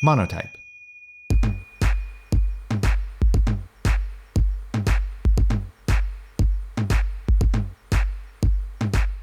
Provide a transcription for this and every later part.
Monotype.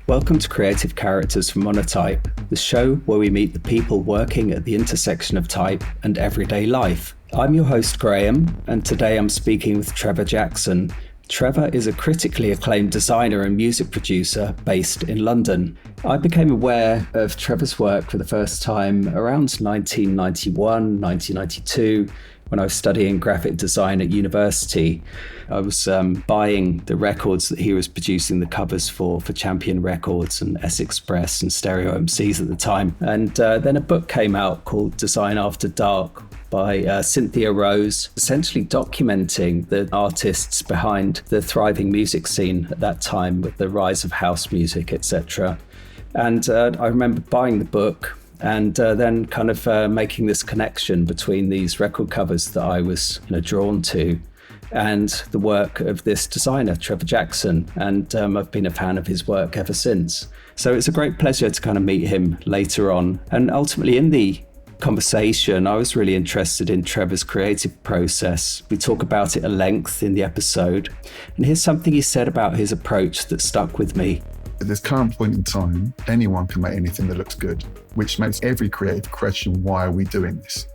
Welcome to Creative Characters from Monotype, the show where we meet the people working at the intersection of type and everyday life. I'm your host, Graham, and today I'm speaking with Trevor Jackson. Trevor is a critically acclaimed designer and music producer based in London. I became aware of Trevor's work for the first time around 1991, 1992, when I was studying graphic design at university. I was buying the records that he was producing the covers for Champion Records and S Express and Stereo MCs at the time. And then a book came out called Design After Dark by Cynthia Rose, essentially documenting the artists behind the thriving music scene at that time with the rise of house music, etc. And I remember buying the book and then kind of making this connection between these record covers that I was drawn to and the work of this designer, Trevor Jackson. And I've been a fan of his work ever since. So it's a great pleasure to kind of meet him later on. And ultimately in the conversation, I was really interested in Trevor's creative process. We talk about it at length in the episode. And here's something he said about his approach that stuck with me. At this current point in time, anyone can make anything that looks good, which makes every creative question, why are we doing this?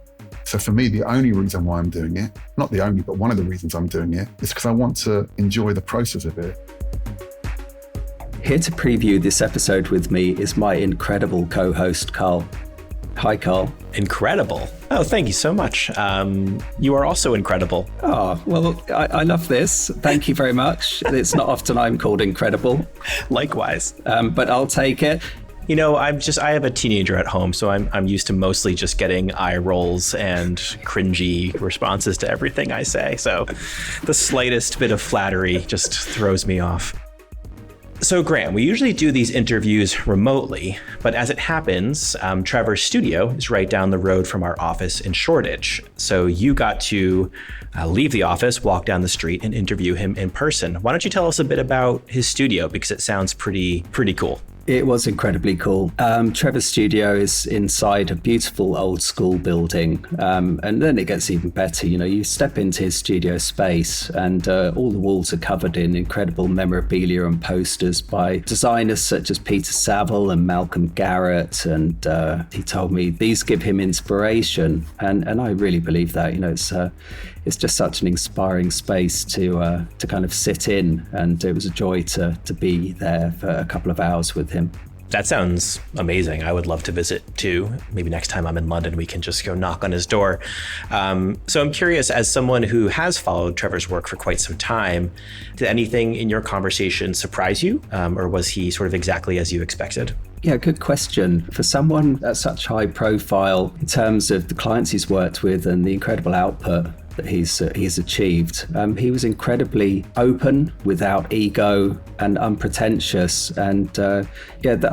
So for me, the only reason why I'm doing it, not the only, but one of the reasons I'm doing it, is because I want to enjoy the process of it. Here to preview this episode with me is my incredible co-host, Carl. Hi, Carl. Incredible. Oh, thank you so much. You are also incredible. Oh, well, I love this. Thank you very much. It's not often I'm called incredible. Likewise. But I'll take it. You know, I have a teenager at home, so I'm used to mostly just getting eye rolls and cringy responses to everything I say. So the slightest bit of flattery just throws me off. So Graham, we usually do these interviews remotely, but as it happens, Trevor's studio is right down the road from our office in Shoreditch. So you got to leave the office, walk down the street, and interview him in person. Why don't you tell us a bit about his studio, because it sounds pretty cool. It was incredibly cool. Trevor's studio is inside a beautiful old school building. And then it gets even better. You step into his studio space and all the walls are covered in incredible memorabilia and posters by designers such as Peter Saville and Malcolm Garrett. And he told me these give him inspiration. And I really believe that. It's just such an inspiring space to kind of sit in. And it was a joy to be there for a couple of hours with him. That sounds amazing. I would love to visit too. Maybe next time I'm in London, we can just go knock on his door. So I'm curious, as someone who has followed Trevor's work for quite some time, did anything in your conversation surprise you? Or was he sort of exactly as you expected? Yeah, good question. For someone at such high profile in terms of the clients he's worked with and the incredible output that he's achieved, he was incredibly open, without ego, and unpretentious. And I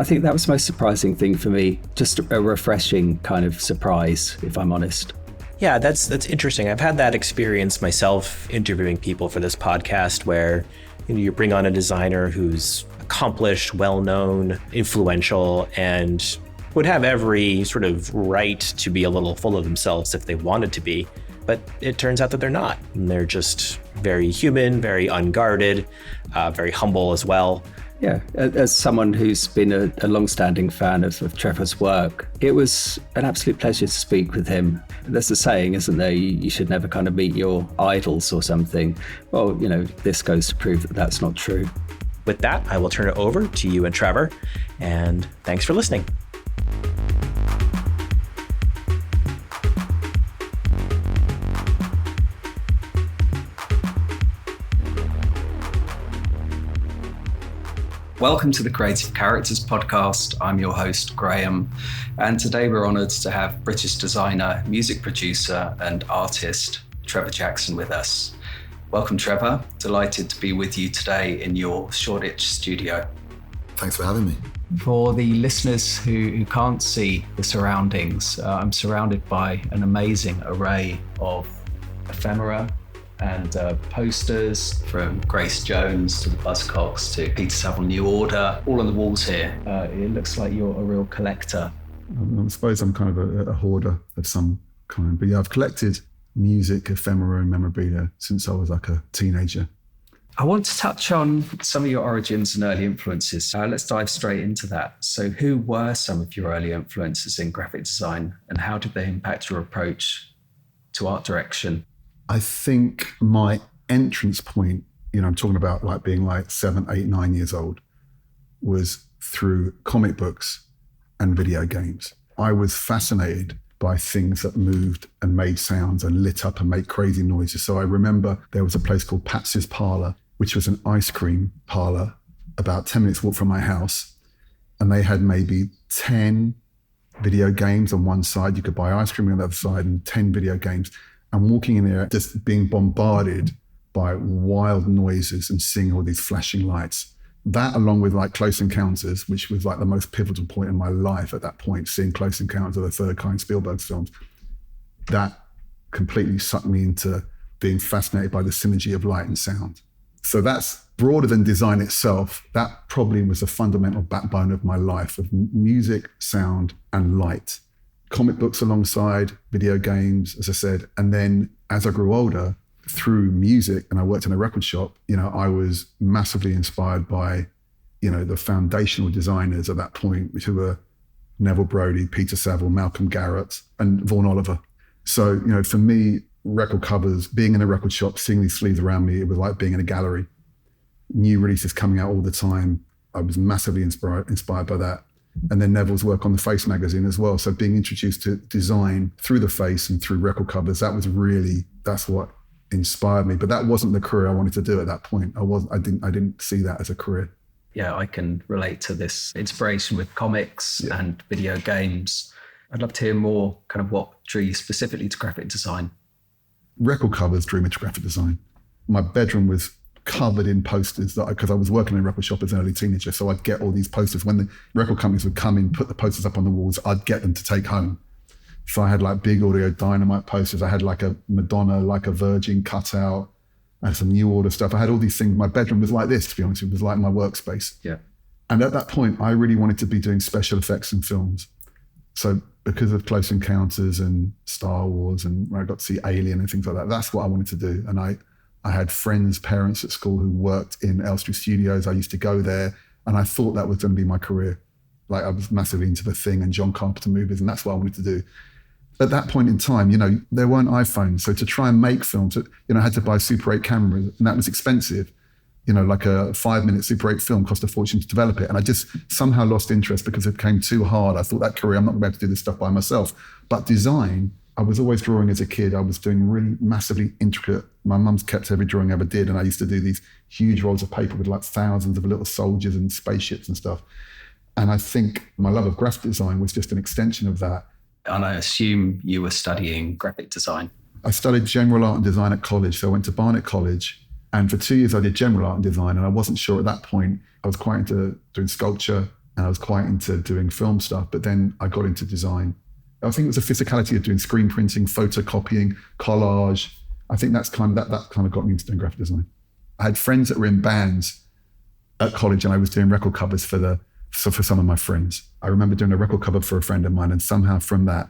think that was the most surprising thing for me. Just a refreshing kind of surprise, if I'm honest. Yeah, that's interesting. I've had that experience myself interviewing people for this podcast, where you bring on a designer who's accomplished, well-known, influential, and would have every sort of right to be a little full of themselves if they wanted to be. But it turns out that they're not. And they're just very human, very unguarded, very humble as well. Yeah, as someone who's been a long-standing fan of Trevor's work, it was an absolute pleasure to speak with him. There's a saying, isn't there? You should never kind of meet your idols or something. Well, this goes to prove that that's not true. With that, I will turn it over to you and Trevor, and thanks for listening. Welcome to the Creative Characters podcast. I'm your host, Graham, and today we're honoured to have British designer, music producer and artist Trevor Jackson with us. Welcome, Trevor. Delighted to be with you today in your Shoreditch studio. Thanks for having me. For the listeners who can't see the surroundings, I'm surrounded by an amazing array of ephemera and posters from Grace Jones to the Buzzcocks to Peter Saville New Order, all on the walls here. It looks like you're a real collector. I suppose I'm kind of a hoarder of some kind. But yeah, I've collected music, ephemera and memorabilia since I was like a teenager. I want to touch on some of your origins and early influences. Let's dive straight into that. So who were some of your early influences in graphic design and how did they impact your approach to art direction? I think my entrance point, I'm talking about like being like 7, 8, 9 years old, was through comic books and video games. I was fascinated by things that moved and made sounds and lit up and made crazy noises. So I remember there was a place called Patsy's Parlour, which was an ice cream parlour about 10 minutes walk from my house. And they had maybe 10 video games on one side. You could buy ice cream on the other side and 10 video games. And walking in there, just being bombarded by wild noises and seeing all these flashing lights. That, along with like Close Encounters, which was like the most pivotal point in my life at that point, seeing Close Encounters of the Third Kind, Spielberg's films, that completely sucked me into being fascinated by the synergy of light and sound. So that's broader than design itself. That probably was the fundamental backbone of my life, of music, sound, and light. Comic books alongside, video games, as I said. And then as I grew older, through music, and I worked in a record shop, I was massively inspired by, the foundational designers at that point, who were Neville Brody, Peter Saville, Malcolm Garrett, and Vaughan Oliver. So, for me, record covers, being in a record shop, seeing these sleeves around me, it was like being in a gallery. New releases coming out all the time. I was massively inspired by that. And then Neville's work on the Face magazine as well. So being introduced to design through the Face and through record covers, that's what inspired me. But that wasn't the career I wanted to do at that point. I didn't see that as a career. Yeah, I can relate to this inspiration with comics and video games. I'd love to hear more kind of what drew you specifically to graphic design. Record covers drew me to graphic design. My bedroom was covered in posters because I was working in a record shop as an early teenager. So I'd get all these posters. When the record companies would come in, put the posters up on the walls, I'd get them to take home. So I had like big Audio Dynamite posters. I had like a Madonna, like a Virgin cutout, and some New Order stuff. I had all these things. My bedroom was like this, to be honest. It was like my workspace. Yeah. And at that point, I really wanted to be doing special effects in films. So because of Close Encounters and Star Wars, and where I got to see Alien and things like that, that's what I wanted to do. And I had friends, parents at school who worked in Elstree Studios. I used to go there, and I thought that was going to be my career. Like, I was massively into The Thing and John Carpenter movies, and that's what I wanted to do. At that point in time, there weren't iPhones. So to try and make films, I had to buy Super 8 cameras, and that was expensive. Like a 5-minute Super 8 film cost a fortune to develop it. And I just somehow lost interest because it became too hard. I thought, that career, I'm not going to be able to do this stuff by myself. But design, I was always drawing as a kid. I was doing really massively intricate. My mum's kept every drawing I ever did. And I used to do these huge rolls of paper with like thousands of little soldiers and spaceships and stuff. And I think my love of graphic design was just an extension of that. And I assume you were studying graphic design. I studied general art and design at college. So I went to Barnet College. And for 2 years, I did general art and design. And I wasn't sure at that point. I was quite into doing sculpture and I was quite into doing film stuff. But then I got into design. I think it was the physicality of doing screen printing, photocopying, collage. I think that kind of got me into doing graphic design. I had friends that were in bands at college, and I was doing record covers for some of my friends. I remember doing a record cover for a friend of mine, and somehow from that,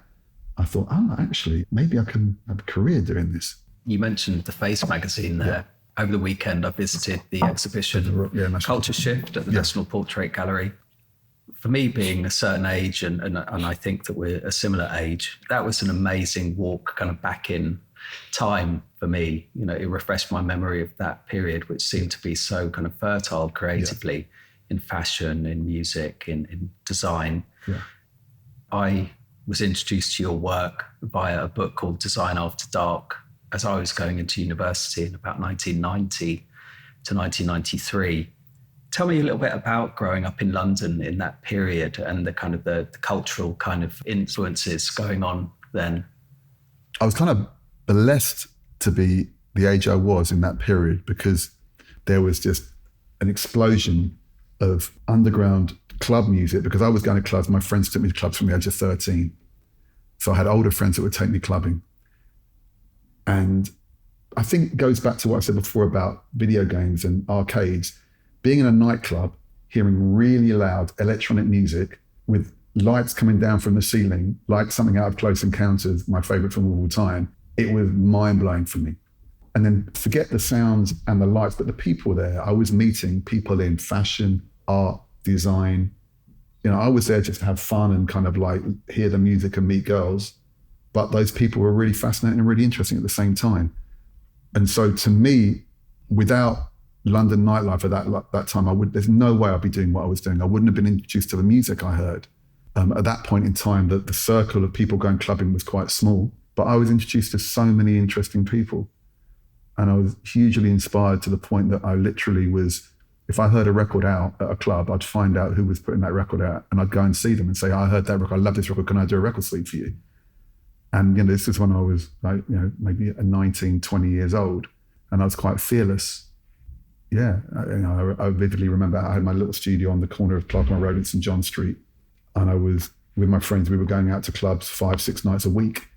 I thought, actually, maybe I can have a career doing this. You mentioned the Face magazine there. Yeah. Over the weekend, I visited the exhibition Culture Shift at the National Portrait Gallery. For me, being a certain age, and I think that we're a similar age, that was an amazing walk kind of back in time for me. It refreshed my memory of that period, which seemed to be so kind of fertile creatively in fashion, in music, in design. Yeah. I was introduced to your work via a book called Design After Dark as I was going into university in about 1990 to 1993. Tell me a little bit about growing up in London in that period and the kind of the cultural kind of influences going on then. I was kind of blessed to be the age I was in that period because there was just an explosion of underground club music. Because I was going to clubs, my friends took me to clubs from the age of 13. So I had older friends that would take me clubbing. And I think it goes back to what I said before about video games and arcades. Being in a nightclub, hearing really loud electronic music with lights coming down from the ceiling, like something out of Close Encounters, my favorite film of all time, it was mind-blowing for me. And then forget the sounds and the lights, but the people there, I was meeting people in fashion, art, design. You know, I was there just to have fun and kind of like hear the music and meet girls. But those people were really fascinating and really interesting at the same time. And so to me, without London nightlife at that time, there's no way I'd be doing what I was doing. I wouldn't have been introduced to the music I heard. At that point in time, the circle of people going clubbing was quite small, but I was introduced to so many interesting people. And I was hugely inspired to the point that I literally was, if I heard a record out at a club, I'd find out who was putting that record out and I'd go and see them and say, I heard that record, I love this record, can I do a record sleeve for you? And you know, this is when I was like, you know, maybe 19, 20 years old, and I was quite fearless. Yeah, I vividly remember I had my little studio on the corner of Clerkenwell Road and St John Street, and I was with my friends, we were going out to clubs 5-6 nights a week,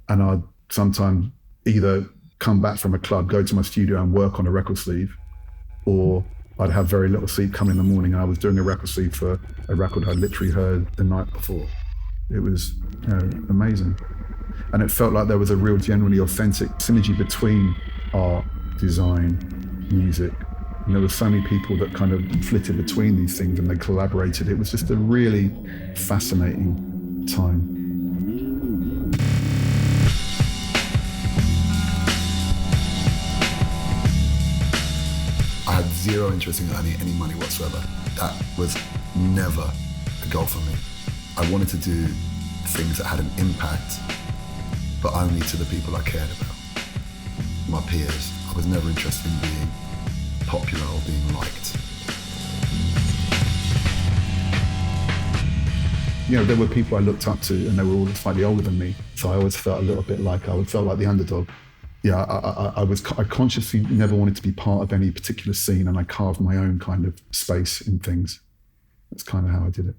and I'd sometimes either come back from a club, go to my studio and work on a record sleeve, or I'd have very little sleep, come in the morning and I was doing a record sleeve for a record I literally heard the night before. It was, you know, amazing. And it felt like there was a real genuinely authentic synergy between art, design, music. And there were so many people that kind of flitted between these things and they collaborated. It was just a really fascinating time. I had zero interest in earning any money whatsoever. That was never a goal for me. I wanted to do things that had an impact, but only to the people I cared about, my peers. I was never interested in being popular or being liked. You know, there were people I looked up to and they were all slightly older than me, so I always felt a little bit like felt like the underdog. Yeah, I consciously never wanted to be part of any particular scene, and I carved my own kind of space in things. That's kind of how I did it.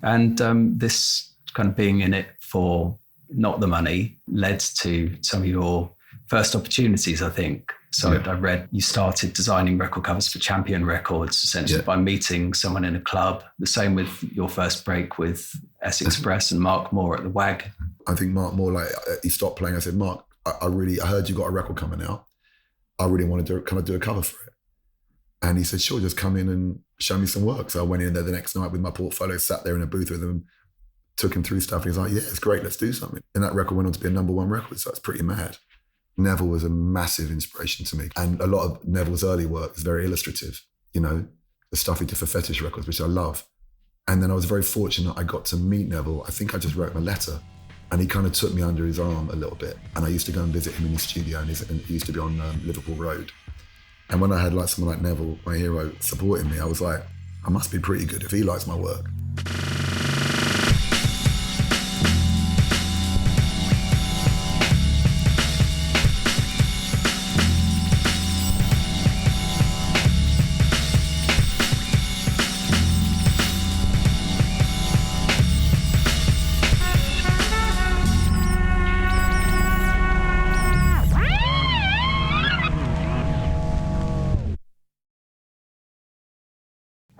And this kind of being in it for not the money led to some of your first opportunities, I think. So yeah. I read you started designing record covers for Champion Records, essentially by meeting someone in a club. The same with your first break with S Express and Mark Moore at the WAG. I think Mark Moore, like, he stopped playing. I said, Mark, I heard you got a record coming out. I really want to do a cover for it. And he said, sure, just come in and show me some work. So I went in there the next night with my portfolio, sat there in a booth with him, took him through stuff. And he's like, yeah, it's great, let's do something. And that record went on to be a #1 record, so it's pretty mad. Neville was a massive inspiration to me. And a lot of Neville's early work is very illustrative, you know, the stuff he did for Fetish Records, which I love. And then I was very fortunate I got to meet Neville. I think I just wrote him a letter and he kind of took me under his arm a little bit. And I used to go and visit him in his studio, and he used to be on Liverpool Road. And when I had like someone like Neville, my hero, supporting me, I was like, I must be pretty good if he likes my work.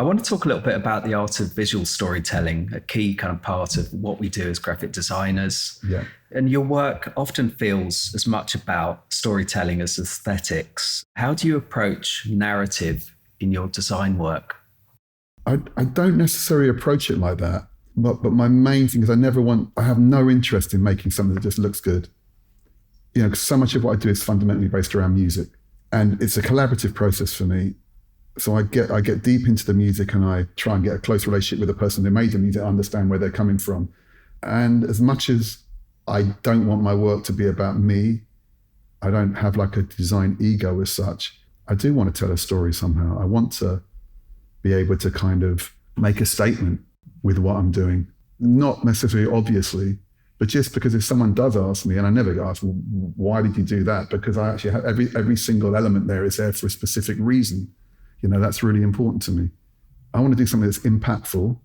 I want to talk a little bit about the art of visual storytelling, a key kind of part of what we do as graphic designers. Yeah. And your work often feels as much about storytelling as aesthetics. How do you approach narrative in your design work? I don't necessarily approach it like that, but my main thing is I have no interest in making something that just looks good. You know, because so much of what I do is fundamentally based around music, and it's a collaborative process for me. So I get deep into the music and I try and get a close relationship with the person who made the music, understand where they're coming from. And as much as I don't want my work to be about me, I don't have like a design ego as such. I do want to tell a story somehow. I want to be able to kind of make a statement with what I'm doing. Not necessarily obviously, but just because if someone does ask me, and I never get asked, well, why did you do that? Because I actually have every single element there is there for a specific reason. You know, that's really important to me. I want to do something that's impactful.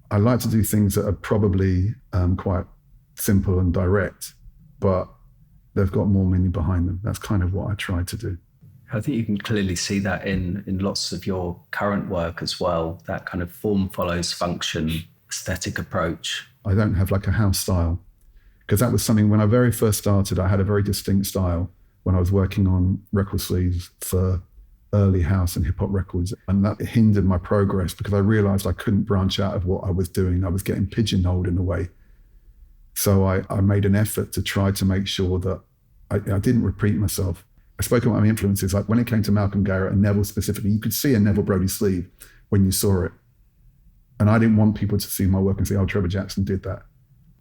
I like to do things that are probably quite simple and direct, but they've got more meaning behind them. That's kind of what I try to do. I think you can clearly see that in lots of your current work as well, that kind of form follows function aesthetic approach? I don't have like a house style, because that was something when I very first started, I had a very distinct style when I was working on record sleeves for early house and hip hop records. And that hindered my progress because I realized I couldn't branch out of what I was doing. I was getting pigeonholed in a way. So I made an effort to try to make sure that I didn't repeat myself. I spoke about my influences, like when it came to Malcolm Garrett and Neville specifically, you could see a Neville Brody sleeve when you saw it. And I didn't want people to see my work and say, oh, Trevor Jackson did that.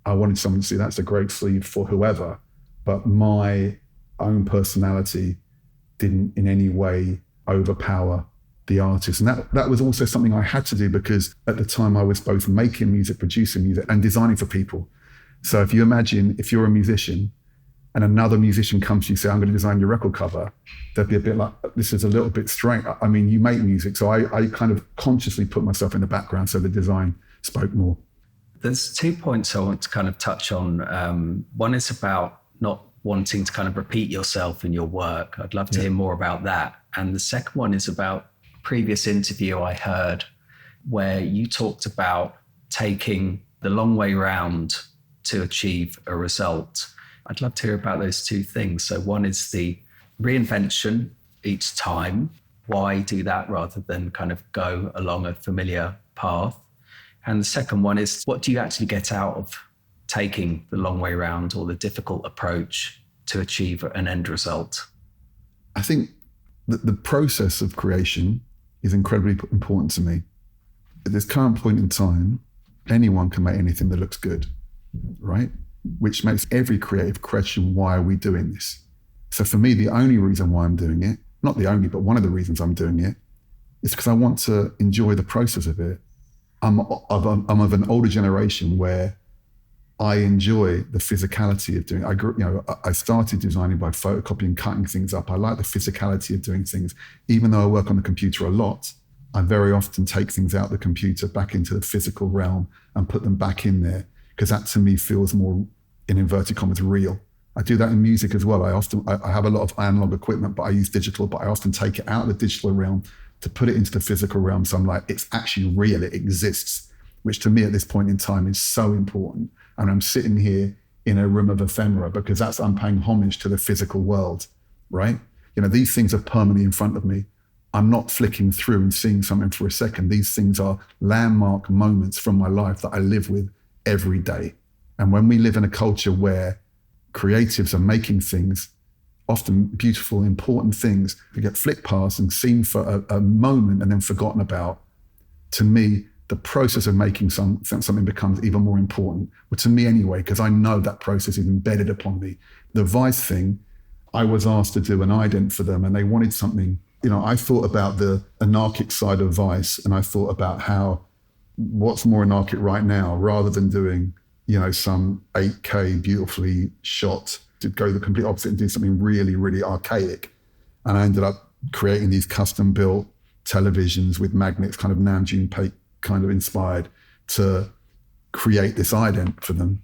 I wanted someone to see that's a great sleeve for whoever, but my own personality didn't in any way overpower the artist. And that was also something I had to do because at the time I was both making music, producing music, and designing for people. So if you imagine, if you're a musician and another musician comes to you and say, I'm going to design your record cover, they'd be a bit like, this is a little bit strange. I mean, you make music. So I kind of consciously put myself in the background so the design spoke more. There's 2 points I want to kind of touch on. One is about not wanting to kind of repeat yourself in your work. I'd love to hear more about that. And the second one is about a previous interview I heard where you talked about taking the long way round to achieve a result. I'd love to hear about those two things. So one is the reinvention each time. Why do that rather than kind of go along a familiar path? And the second one is, what do you actually get out of taking the long way round or the difficult approach to achieve an end result? I think that the process of creation is incredibly important to me. At this current point in time, anyone can make anything that looks good, right? Which makes every creative question, why are we doing this? So for me, the only reason why I'm doing it, not the only, but one of the reasons I'm doing it, is because I want to enjoy the process of it. I'm of an older generation where I enjoy the physicality of doing it. I started designing by photocopying, cutting things up. I like the physicality of doing things. Even though I work on the computer a lot, I very often take things out of the computer back into the physical realm and put them back in there, because that to me feels more, in inverted commas, real. I do that in music as well. I have a lot of analog equipment, but I use digital, but I often take it out of the digital realm to put it into the physical realm. So I'm like, it's actually real, it exists, which to me at this point in time is so important. And I'm sitting here in a room of ephemera because I'm paying homage to the physical world, right? These things are permanently in front of me. I'm not flicking through and seeing something for a second. These things are landmark moments from my life that I live with every day. And when we live in a culture where creatives are making things, often beautiful, important things, that get flicked past and seen for a moment and then forgotten about, to me, the process of making something becomes even more important. Well, to me anyway, because I know that process is embedded upon me. The Vice thing, I was asked to do an ident for them and they wanted something. I thought about the anarchic side of Vice and I thought about what's more anarchic right now, rather than doing, some 8K beautifully shot, to go the complete opposite and do something really, really archaic. And I ended up creating these custom built televisions with magnets, kind of Namjoon Paik kind of inspired, to create this ident for them,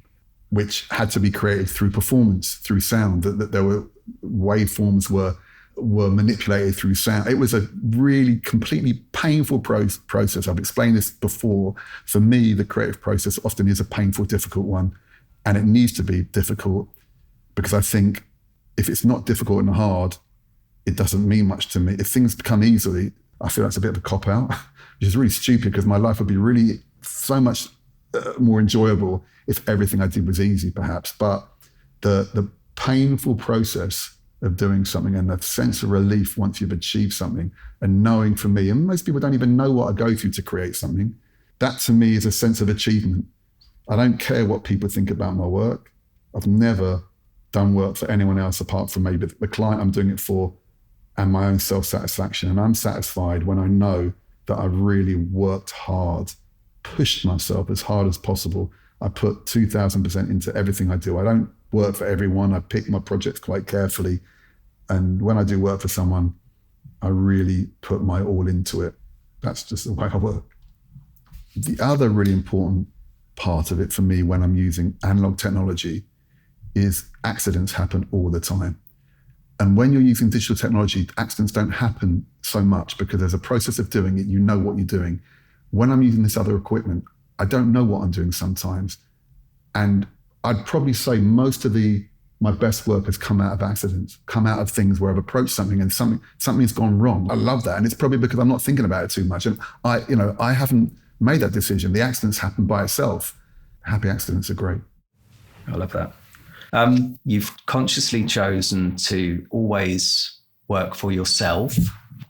which had to be created through performance, through sound, that there were waveforms were manipulated through sound. It was a really completely painful process. I've explained this before. For me, the creative process often is a painful, difficult one, and it needs to be difficult, because I think if it's not difficult and hard, it doesn't mean much to me. If things come easily, I feel that's a bit of a cop-out, which is really stupid, because my life would be really so much more enjoyable if everything I did was easy, perhaps. But the painful process of doing something and the sense of relief once you've achieved something, and knowing, for me, and most people don't even know what I go through to create something, that to me is a sense of achievement. I don't care what people think about my work. I've never done work for anyone else apart from maybe the client I'm doing it for and my own self-satisfaction. And I'm satisfied when I know that I've really worked hard, pushed myself as hard as possible. I put 2,000% into everything I do. I don't work for everyone. I pick my projects quite carefully. And when I do work for someone, I really put my all into it. That's just the way I work. The other really important part of it for me when I'm using analog technology is accidents happen all the time. And when you're using digital technology, accidents don't happen so much because there's a process of doing it. You know what you're doing. When I'm using this other equipment, I don't know what I'm doing sometimes. And I'd probably say most of my best work has come out of accidents, come out of things where I've approached something and something's gone wrong. I love that. And it's probably because I'm not thinking about it too much. And I haven't made that decision. The accidents happen by itself. Happy accidents are great. I love that. You've consciously chosen to always work for yourself,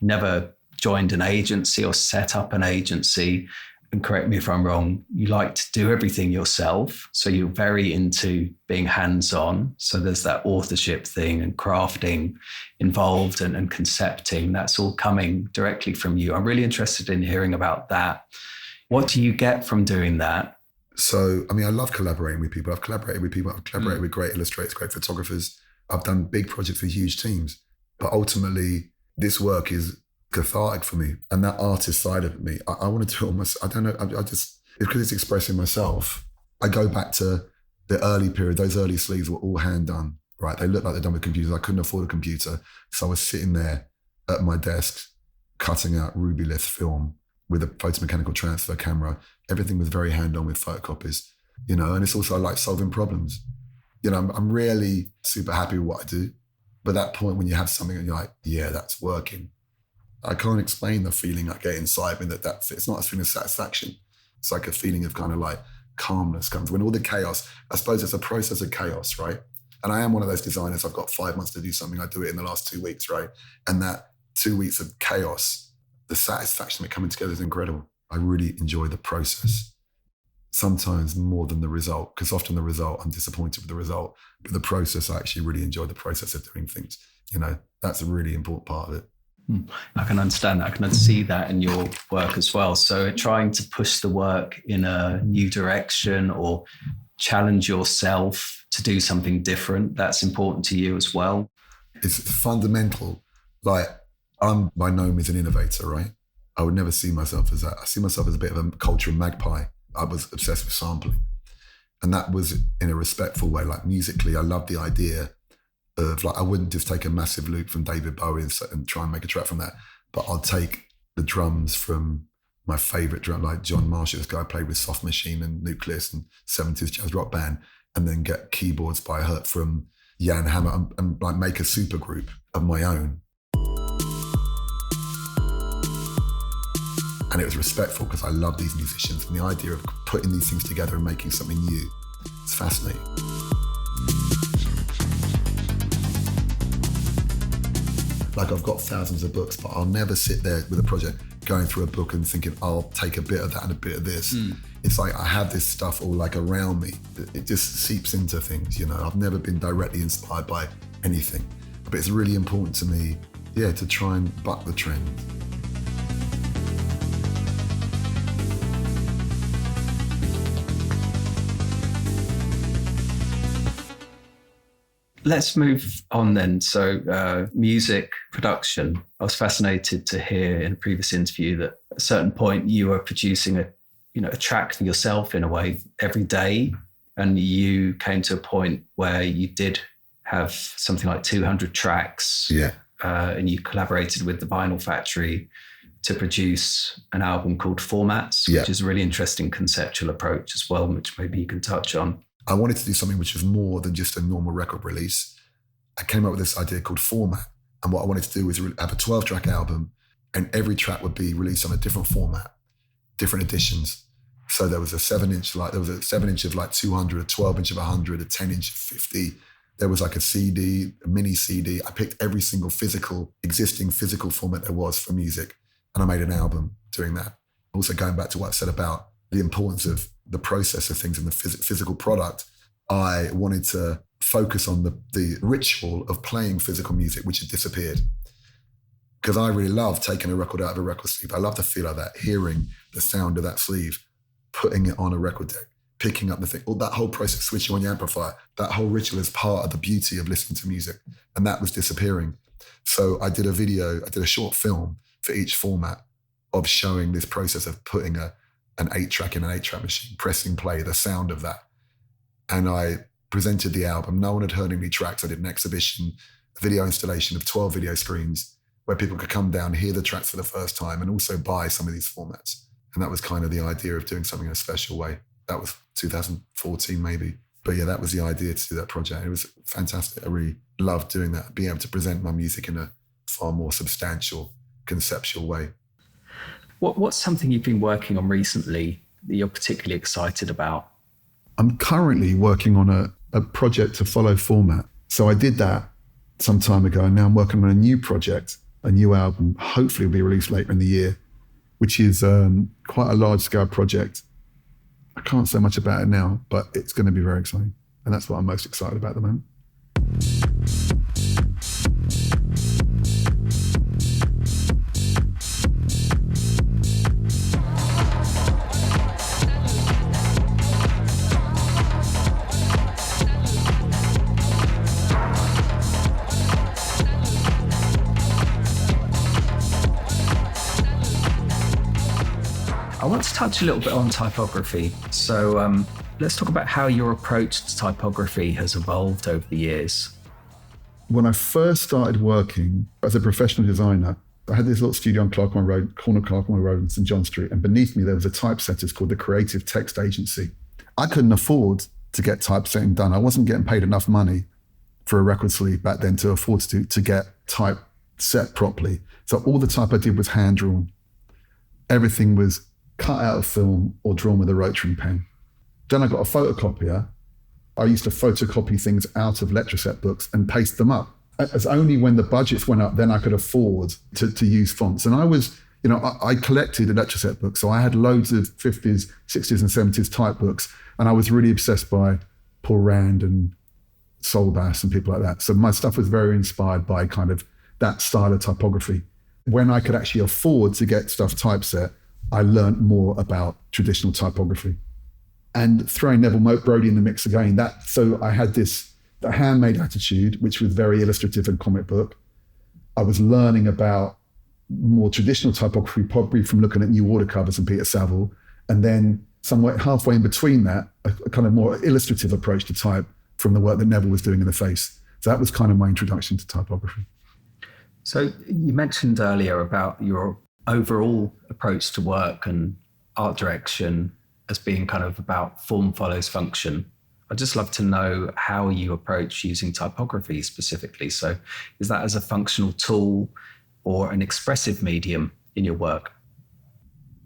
never joined an agency or set up an agency. And correct me if I'm wrong, you like to do everything yourself. So you're very into being hands-on. So there's that authorship thing and crafting involved and concepting. That's all coming directly from you. I'm really interested in hearing about that. What do you get from doing that? So, I love collaborating with people. I've collaborated with people. I've collaborated with great illustrators, great photographers. I've done big projects with huge teams. But ultimately, this work is cathartic for me, and that artist side of me, I want to do it almost, I don't know, it's because it's expressing myself. I go back to the early period. Those early sleeves were all hand done, right? They looked like they're done with computers. I couldn't afford a computer, so I was sitting there at my desk cutting out Rubylith film with a photomechanical transfer camera. Everything was very hand on with photocopies, and it's also, I like solving problems. I'm really super happy with what I do, but that point when you have something and you're like, yeah, that's working, I can't explain the feeling I get inside me it's not a feeling of satisfaction. It's like a feeling of kind of like calmness comes when all the chaos, I suppose it's a process of chaos, right? And I am one of those designers, I've got 5 months to do something, I do it in the last 2 weeks, right? And that 2 weeks of chaos, the satisfaction of it coming together is incredible. I really enjoy the process. Sometimes more than the result, because often the result, I'm disappointed with the result, but the process, I actually really enjoy the process of doing things. That's a really important part of it. I can understand that. I can see that in your work as well. So trying to push the work in a new direction or challenge yourself to do something different, that's important to you as well. It's fundamental. Like, I'm by no means an innovator, right? I would never see myself as that. I see myself as a bit of a cultural magpie. I was obsessed with sampling. And that was in a respectful way. Like, musically, I love the idea of, like, I wouldn't just take a massive loop from David Bowie and try and make a track from that, but I'll take the drums from my favorite drum, like John Marshall, this guy I played with Soft Machine and Nucleus and 70s jazz rock band, and then get keyboards by Hurt from Jan Hammer and like make a super group of my own. And it was respectful because I love these musicians, and the idea of putting these things together and making something new, it's fascinating. Like, I've got thousands of books, but I'll never sit there with a project going through a book and thinking, I'll take a bit of that and a bit of this. It's like I have this stuff all like around me. It just seeps into things, I've never been directly inspired by anything. But it's really important to me, to try and buck the trend. Let's move on then. So music production. I was fascinated to hear in a previous interview that at a certain point you were producing a track for yourself in a way every day. And you came to a point where you did have something like 200 tracks. Yeah. And you collaborated with the Vinyl Factory to produce an album called Formats, which is a really interesting conceptual approach as well, which maybe you can touch on. I wanted to do something which was more than just a normal record release. I came up with this idea called Format. And what I wanted to do was have a 12-track album, and every track would be released on a different format, different editions. So there was a 7-inch of like 200, a 12-inch of 100, a 10-inch of 50. There was like a CD, a mini CD. I picked every single existing physical format there was for music, and I made an album doing that. Also, going back to what I said about the importance of the process of things and the physical product, I wanted to focus on the ritual of playing physical music, which had disappeared. Because I really love taking a record out of a record sleeve. I love the feel of that, hearing the sound of that sleeve, putting it on a record deck, picking up the thing, all that whole process, switching on your amplifier, that whole ritual is part of the beauty of listening to music. And that was disappearing. So I did a short film for each format of showing this process of putting an 8-track in an 8-track machine, pressing play, the sound of that. And I presented the album. No one had heard any tracks. I did an exhibition, a video installation of 12 video screens where people could come down, hear the tracks for the first time, and also buy some of these formats. And that was kind of the idea of doing something in a special way. That was 2014 maybe. But yeah, that was the idea to do that project. It was fantastic. I really loved doing that, being able to present my music in a far more substantial, conceptual way. What's something you've been working on recently that you're particularly excited about? I'm currently working on a project to follow format. So I did that some time ago, and now I'm working on a new project, a new album, hopefully will be released later in the year, which is quite a large-scale project. I can't say much about it now, but it's going to be very exciting. And that's what I'm most excited about at the moment. I want to touch a little bit on typography. So let's talk about how your approach to typography has evolved over the years. When I first started working as a professional designer, I had this little studio on corner Clerkenwell Road in St John Street, and beneath me there was a typesetter called the Creative Text Agency. I couldn't afford to get typesetting done. I wasn't getting paid enough money for a record sleeve back then to afford to get type set properly. So all the type I did was hand drawn. Everything was cut out of film or drawn with a rotary pen. Then I got a photocopier. I used to photocopy things out of lecture set books and paste them up. As only when the budgets went up, then I could afford to use fonts. And I was, I collected lecture set books. So I had loads of 50s, 60s and 70s type books. And I was really obsessed by Paul Rand and Sol Bass and people like that. So my stuff was very inspired by kind of that style of typography. When I could actually afford to get stuff typeset, I learned more about traditional typography. And throwing Neville Brody in the mix again, so I had the handmade attitude, which was very illustrative and comic book. I was learning about more traditional typography, probably from looking at New Order covers and Peter Saville. And then somewhere halfway in between that, a kind of more illustrative approach to type from the work that Neville was doing in the face. So that was kind of my introduction to typography. So you mentioned earlier about your overall approach to work and art direction as being kind of about form follows function. I'd just love to know how you approach using typography specifically. So is that as a functional tool or an expressive medium in your work?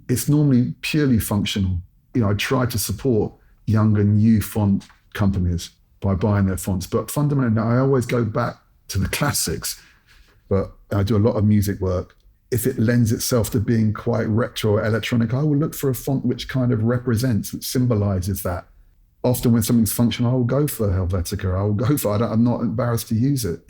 It's normally purely functional. I try to support younger, new font companies by buying their fonts, but fundamentally, I always go back to the classics. But I do a lot of music work. If it lends itself to being quite retro or electronic, I will look for a font which kind of represents, which symbolizes that. Often when something's functional, I will go for Helvetica. I will go for I'm not embarrassed to use it,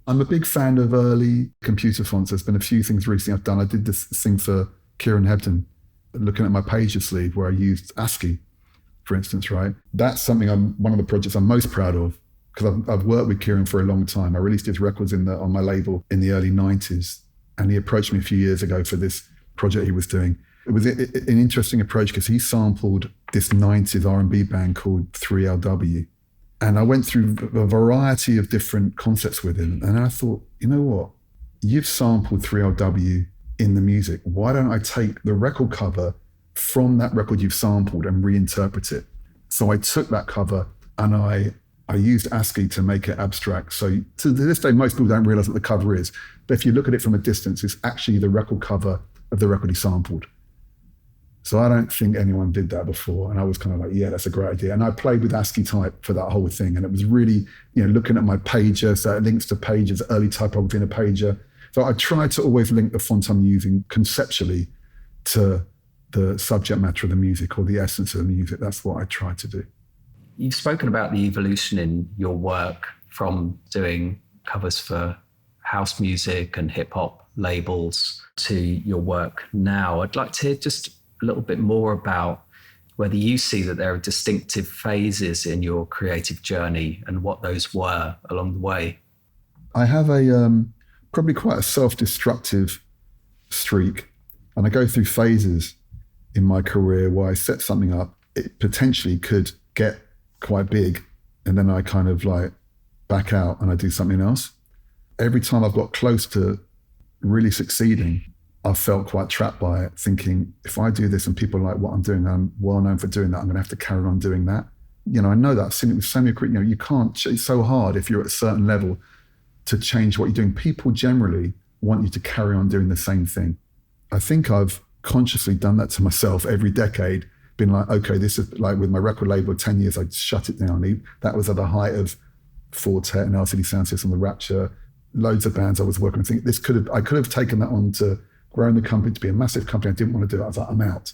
I'm a big fan of early computer fonts. There's been a few things recently I've done. I did this thing for Kieran Hebden, looking at my Pager sleeve where I used ASCII, for instance, right? That's something one of the projects I'm most proud of, because I've worked with Kieran for a long time. I released his records on my label in the early 90s. And he approached me a few years ago for this project he was doing. It was an interesting approach because he sampled this 90s R&B band called 3LW. And I went through a variety of different concepts with him. And I thought, you know what? You've sampled 3LW in the music. Why don't I take the record cover from that record you've sampled and reinterpret it? So I took that cover and I used ASCII to make it abstract. So to this day, most people don't realize what the cover is. But if you look at it from a distance, it's actually the record cover of the record he sampled. So I don't think anyone did that before. And I was kind of like, yeah, that's a great idea. And I played with ASCII type for that whole thing. And it was really, looking at my pager, so it links to pages, early typography in a pager. So I try to always link the font I'm using conceptually to the subject matter of the music or the essence of the music. That's what I try to do. You've spoken about the evolution in your work from doing covers for house music and hip hop labels to your work now. I'd like to hear just a little bit more about whether you see that there are distinctive phases in your creative journey and what those were along the way. I have a probably quite a self-destructive streak, and I go through phases in my career where I set something up, it potentially could get quite big, and then I kind of like back out and I do something else. Every time I've got close to really succeeding, I felt quite trapped by it, thinking, if I do this and people like what I'm doing, I'm well known for doing that, I'm going to have to carry on doing that. I know that. I've seen it with so many, you can't, it's so hard if you're at a certain level to change what you're doing. People generally want you to carry on doing the same thing. I think I've consciously done that to myself every decade, been like, okay, this is like with my record label, 10 years, I shut it down. That was at the height of Fortet and LCD Sound System, The Rapture, loads of bands I was working with. I think I could have taken that on to growing the company to be a massive company. I didn't want to do it. I was like, I'm out.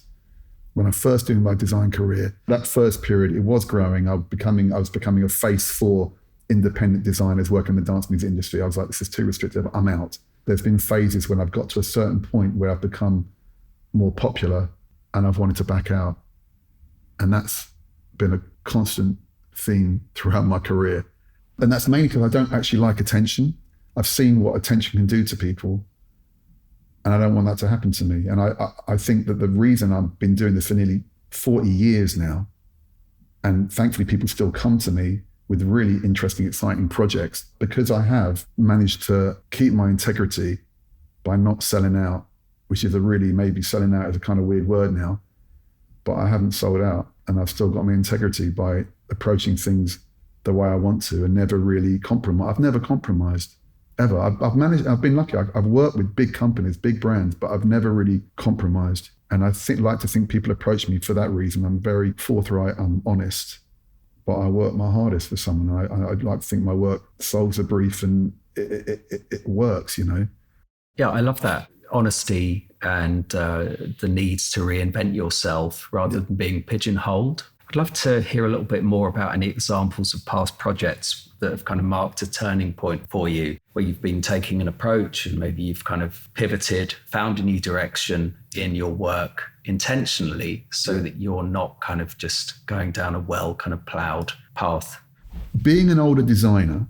When I first doing my design career, that first period, it was growing. I was becoming a face for independent designers working in the dance music industry. I was like, this is too restrictive. I'm out. There's been phases when I've got to a certain point where I've become more popular and I've wanted to back out. And that's been a constant theme throughout my career. And that's mainly because I don't actually like attention. I've seen what attention can do to people, and I don't want that to happen to me. And I think that the reason I've been doing this for nearly 40 years now, and thankfully people still come to me with really interesting, exciting projects, because I have managed to keep my integrity by not selling out, which is maybe selling out is a kind of weird word now, but I haven't sold out, and I've still got my integrity by approaching things the way I want to and never really compromise. I've never compromised, ever. I've been lucky. I've worked with big companies, big brands, but I've never really compromised. And I like to think people approach me for that reason. I'm very forthright, I'm honest, but I work my hardest for someone. I'd like to think my work solves a brief and it works, Yeah, I love that. Honesty and the needs to reinvent yourself rather than being pigeonholed. I'd love to hear a little bit more about any examples of past projects that have kind of marked a turning point for you, where you've been taking an approach and maybe you've kind of pivoted, found a new direction in your work intentionally so that you're not kind of just going down a well kind of ploughed path. Being an older designer,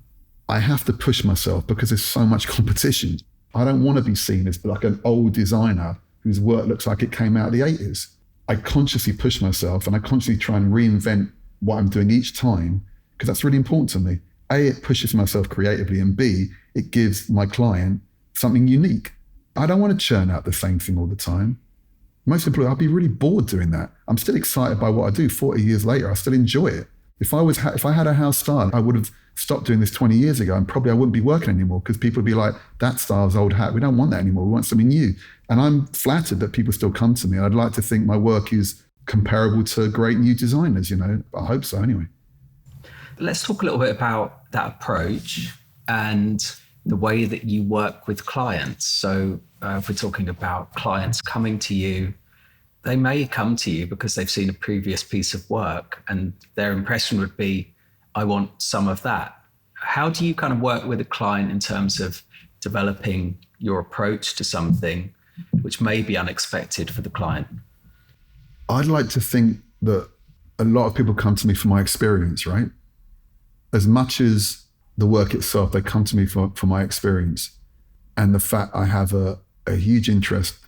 I have to push myself because there's so much competition. I don't want to be seen as like an old designer whose work looks like it came out of the 80s. I consciously push myself and I consciously try and reinvent what I'm doing each time, because that's really important to me. A, it pushes myself creatively, and B, it gives my client something unique. I don't want to churn out the same thing all the time. Most people, I'll be really bored doing that. I'm still excited by what I do 40 years later. I still enjoy it. If I had a house style, I would have stopped doing this 20 years ago, and probably I wouldn't be working anymore, because people would be like, that style's old hat. We don't want that anymore. We want something new. And I'm flattered that people still come to me. I'd like to think my work is comparable to great new designers, I hope so anyway. Let's talk a little bit about that approach and the way that you work with clients. So if we're talking about clients coming to you, they may come to you because they've seen a previous piece of work and their impression would be, I want some of that. How do you kind of work with a client in terms of developing your approach to something which may be unexpected for the client? I'd like to think that a lot of people come to me for my experience, right? As much as the work itself, they come to me for my experience and the fact I have a huge interest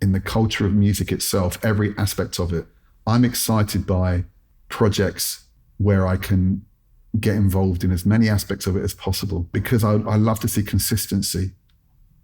in the culture of music itself, every aspect of it. I'm excited by projects where I can get involved in as many aspects of it as possible, because I love to see consistency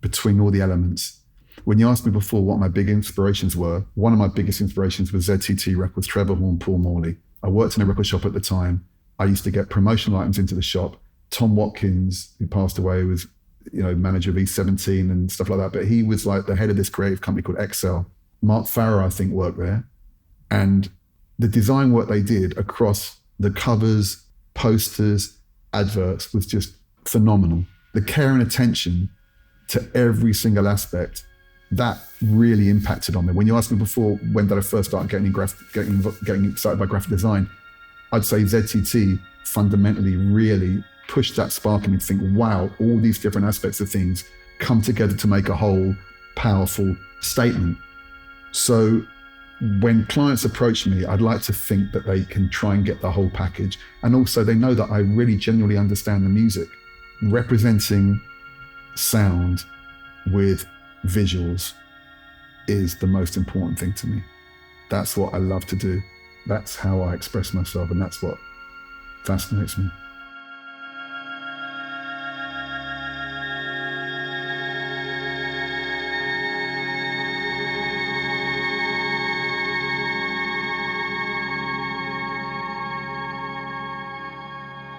between all the elements. When you asked me before what my big inspirations were, one of my biggest inspirations was ZTT Records, Trevor Horn, Paul Morley. I worked in a record shop at the time. I used to get promotional items into the shop. Tom Watkins, who passed away, was manager of E17 and stuff like that, but he was like the head of this creative company called Excel. Mark Farrer, I think, worked there. And the design work they did across the covers, posters, adverts was just phenomenal. The care and attention to every single aspect, that really impacted on me. When you asked me before, when did I first start getting excited by graphic design, I'd say ZTT fundamentally really pushed that spark in me to think, wow, all these different aspects of things come together to make a whole powerful statement. So when clients approach me, I'd like to think that they can try and get the whole package. And also they know that I really genuinely understand the music. Representing sound with visuals is the most important thing to me. That's what I love to do. That's how I express myself, and that's what fascinates me.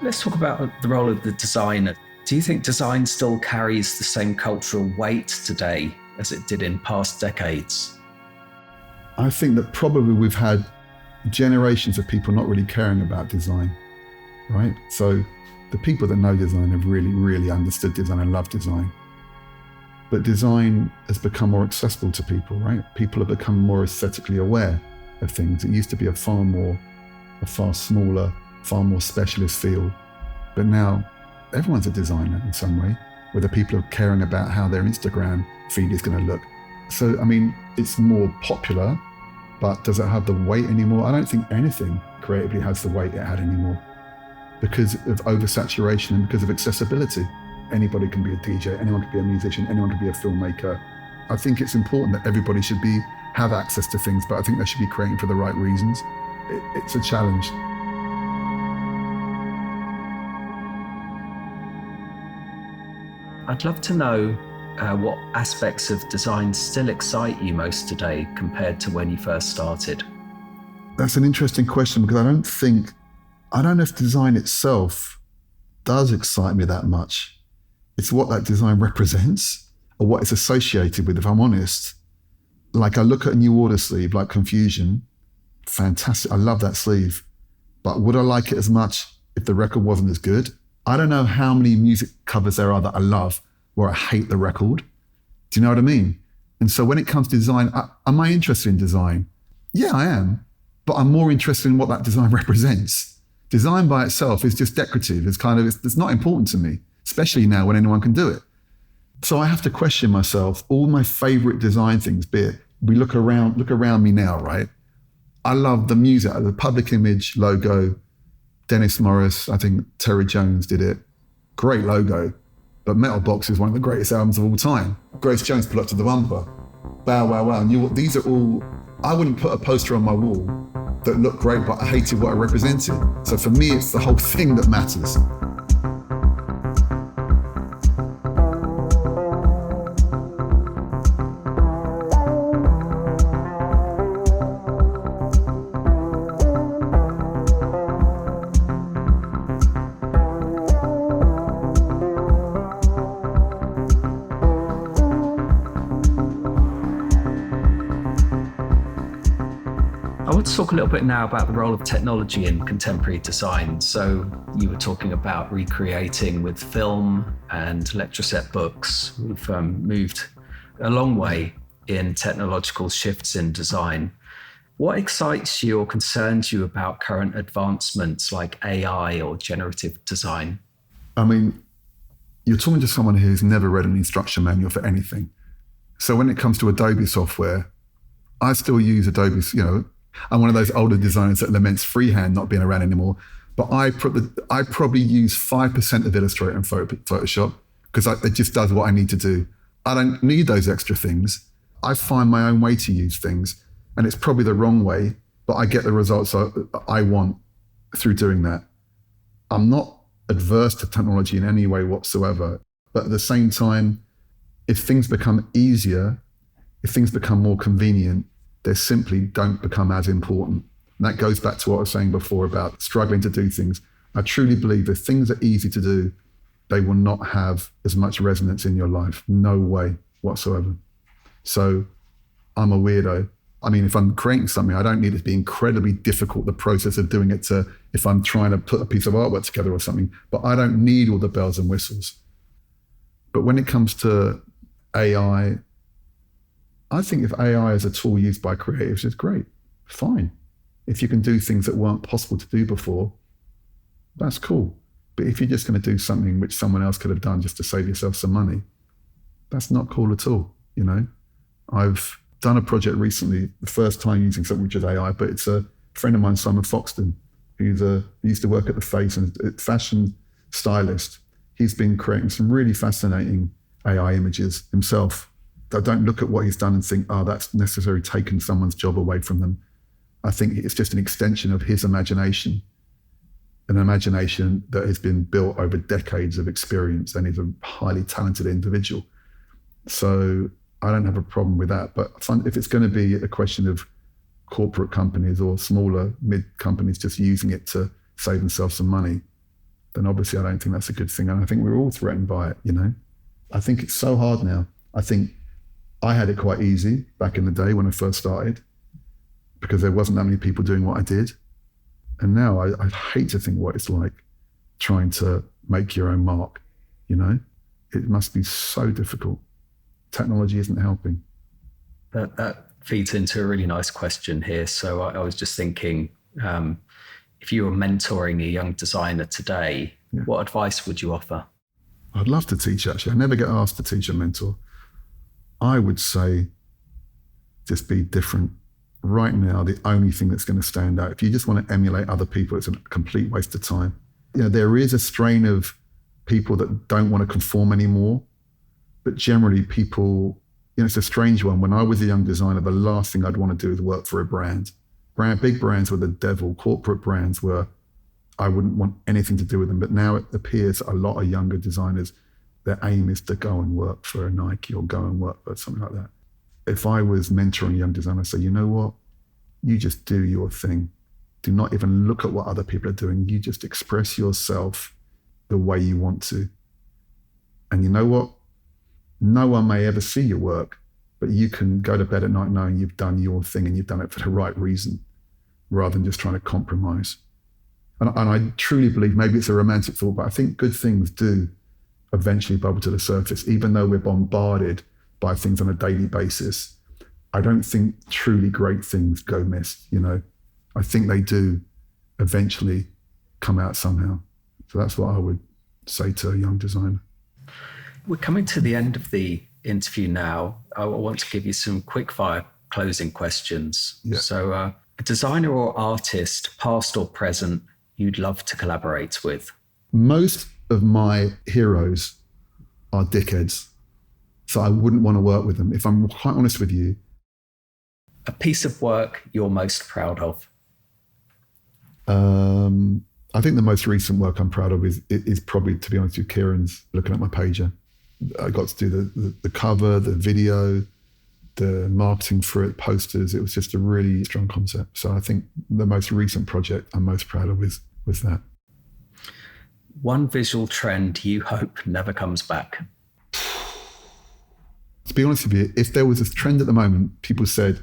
Let's talk about the role of the designer. Do you think design still carries the same cultural weight today as it did in past decades? I think that probably we've had generations of people not really caring about design, right? So the people that know design have really, really understood design and love design. But design has become more accessible to people, right? People have become more aesthetically aware of things. It used to be a far smaller, far more specialist field. But now everyone's a designer in some way, whether people are caring about how their Instagram feed is going to look. So, I mean, it's more popular, but does it have the weight anymore? I don't think anything creatively has the weight it had anymore because of oversaturation and because of accessibility. Anybody can be a DJ, anyone can be a musician, anyone can be a filmmaker. I think it's important that everybody should have access to things, but I think they should be creating for the right reasons. It's a challenge. I'd love to know what aspects of design still excite you most today compared to when you first started. That's an interesting question because I don't know if design itself does excite me that much. It's what that design represents or what it's associated with, if I'm honest. Like I look at a New Order sleeve like Confusion, fantastic, I love that sleeve. But would I like it as much if the record wasn't as good? I don't know how many music covers there are that I love where I hate the record. Do you know what I mean? And so when it comes to design, am I interested in design? Yeah, I am. But I'm more interested in what that design represents. Design by itself is just decorative. It's not important to me, especially now when anyone can do it. So I have to question myself. All my favorite design things, we look around me now, right? I love the music, the Public Image logo, Dennis Morris, I think Terry Jones did it. Great logo. But Metal Box is one of the greatest albums of all time. Grace Jones pulled up to the bumper. Bow, wow, wow. And these are all, I wouldn't put a poster on my wall that looked great, but I hated what it represented. So for me, it's the whole thing that matters. Talk a little bit now about the role of technology in contemporary design. So you were talking about recreating with film and Electroset books. We've moved a long way in technological shifts in design. What excites you or concerns you about current advancements like AI or generative design? I mean, you're talking to someone who's never read an instruction manual for anything. So when it comes to Adobe software, I still use Adobe, I'm one of those older designers that laments freehand not being around anymore. But I probably use 5% of Illustrator and Photoshop because it just does what I need to do. I don't need those extra things. I find my own way to use things. And it's probably the wrong way, but I get the results I want through doing that. I'm not adverse to technology in any way whatsoever. But at the same time, if things become easier, if things become more convenient, they simply don't become as important. And that goes back to what I was saying before about struggling to do things. I truly believe if things are easy to do, they will not have as much resonance in your life. No way whatsoever. So I'm a weirdo. I mean, if I'm creating something, I don't need it to be incredibly difficult, the process of doing it if I'm trying to put a piece of artwork together or something, but I don't need all the bells and whistles. But when it comes to AI, I think if AI is a tool used by creatives, it's great, fine. If you can do things that weren't possible to do before, that's cool. But if you're just going to do something which someone else could have done just to save yourself some money, that's not cool at all, I've done a project recently, the first time using something which is AI, but it's a friend of mine, Simon Foxton, who used to work at The Face and a fashion stylist. He's been creating some really fascinating AI images himself. I don't look at what he's done and think, that's necessarily taken someone's job away from them. I think it's just an extension of his imagination, an imagination that has been built over decades of experience, and he's a highly talented individual. So I don't have a problem with that. But if it's going to be a question of corporate companies or smaller mid companies just using it to save themselves some money, then obviously I don't think that's a good thing. And I think we're all threatened by it, I think it's so hard now. I think I had it quite easy back in the day when I first started because there wasn't that many people doing what I did. And now I hate to think what it's like trying to make your own mark, It must be so difficult. Technology isn't helping. That feeds into a really nice question here. So I was just thinking, if you were mentoring a young designer today, what advice would you offer? I'd love to teach, actually. I never get asked to teach a mentor. I would say just be different. Right now, the only thing that's going to stand out, if you just want to emulate other people, it's a complete waste of time. There is a strain of people that don't want to conform anymore, but generally people, it's a strange one. When I was a young designer, the last thing I'd want to do is work for a brand. Big brands were the devil. Corporate brands I wouldn't want anything to do with them. But now it appears a lot of younger designers, their aim is to go and work for a Nike or go and work for something like that. If I was mentoring young designers, I'd say, you know what? You just do your thing. Do not even look at what other people are doing. You just express yourself the way you want to. And you know what? No one may ever see your work, but you can go to bed at night knowing you've done your thing and you've done it for the right reason, rather than just trying to compromise. And I truly believe, maybe it's a romantic thought, but I think good things do eventually bubble to the surface, even though we're bombarded by things on a daily basis. I don't think truly great things go missed, I think they do eventually come out somehow. So that's what I would say to a young designer. We're coming to the end of the interview now. I want to give you some quick fire closing questions. Yeah. So a designer or artist, past or present, you'd love to collaborate with? Most of my heroes are dickheads, so I wouldn't want to work with them, if I'm quite honest with you. A piece of work you're most proud of? I think the most recent work I'm proud of is probably, to be honest with you, Kieran's looking at my pager. I got to do the cover, the video, the marketing for it, posters. It was just a really strong concept. So I think the most recent project I'm most proud of was that. One visual trend you hope never comes back? To be honest with you, if there was a trend at the moment, people said,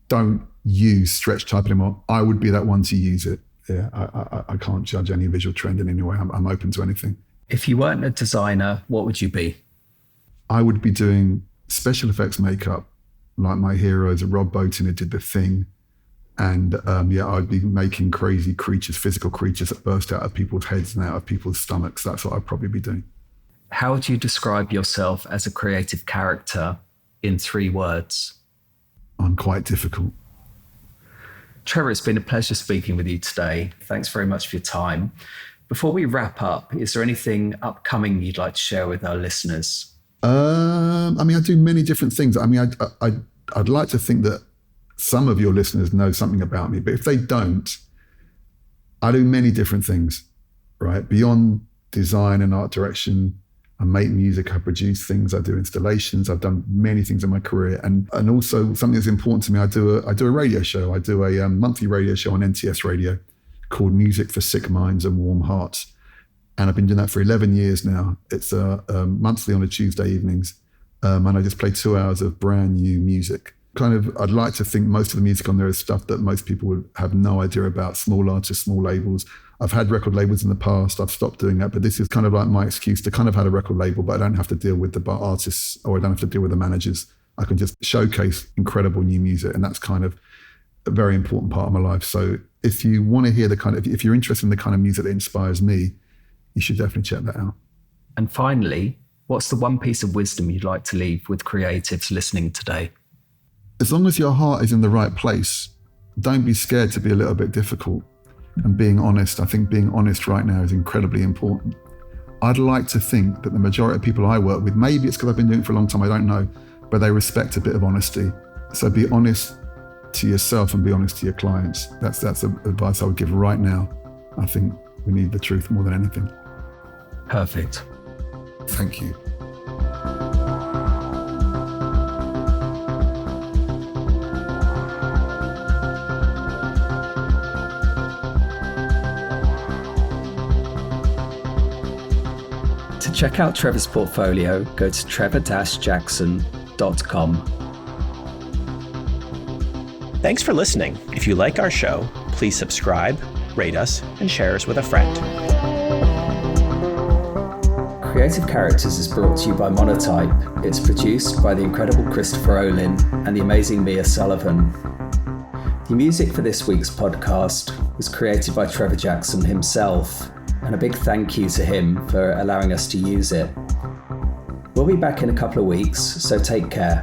don't use stretch type anymore, I would be that one to use it. Yeah, I can't judge any visual trend in any way. I'm open to anything. If you weren't a designer, what would you be? I would be doing special effects makeup, like my heroes, Rob Bottin, who did The Thing. And I'd be making crazy creatures, physical creatures that burst out of people's heads and out of people's stomachs. That's what I'd probably be doing. How would you describe yourself as a creative character in 3 words? I'm quite difficult. Trevor, it's been a pleasure speaking with you today. Thanks very much for your time. Before we wrap up, is there anything upcoming you'd like to share with our listeners? I do many different things. I'd like to think that some of your listeners know something about me, but if they don't, I do many different things, right? Beyond design and art direction, I make music, I produce things, I do installations, I've done many things in my career. And also something that's important to me, I do a radio show. I do a monthly radio show on NTS Radio called Music for Sick Minds and Warm Hearts. And I've been doing that for 11 years now. It's monthly on a Tuesday evenings. And I just play 2 hours of brand new music. I'd like to think most of the music on there is stuff that most people would have no idea about, small artists, small labels. I've had record labels in the past. I've stopped doing that, but this is kind of like my excuse to kind of have a record label, but I don't have to deal with the artists or I don't have to deal with the managers. I can just showcase incredible new music, and that's kind of a very important part of my life. So if you want to hear if you're interested in the kind of music that inspires me, you should definitely check that out. And finally, what's the one piece of wisdom you'd like to leave with creatives listening today? As long as your heart is in the right place, don't be scared to be a little bit difficult. And being honest, I think being honest right now is incredibly important. I'd like to think that the majority of people I work with, maybe it's because I've been doing it for a long time, I don't know, but they respect a bit of honesty. So be honest to yourself and be honest to your clients. That's the advice I would give right now. I think we need the truth more than anything. Perfect. Thank you. To check out Trevor's portfolio, go to trevor-jackson.com. Thanks for listening. If you like our show, please subscribe, rate us, and share us with a friend. Creative Characters is brought to you by Monotype. It's produced by the incredible Christopher Olin and the amazing Mia Sullivan. The music for this week's podcast was created by Trevor Jackson himself, and a big thank you to him for allowing us to use it. We'll be back in a couple of weeks, so take care.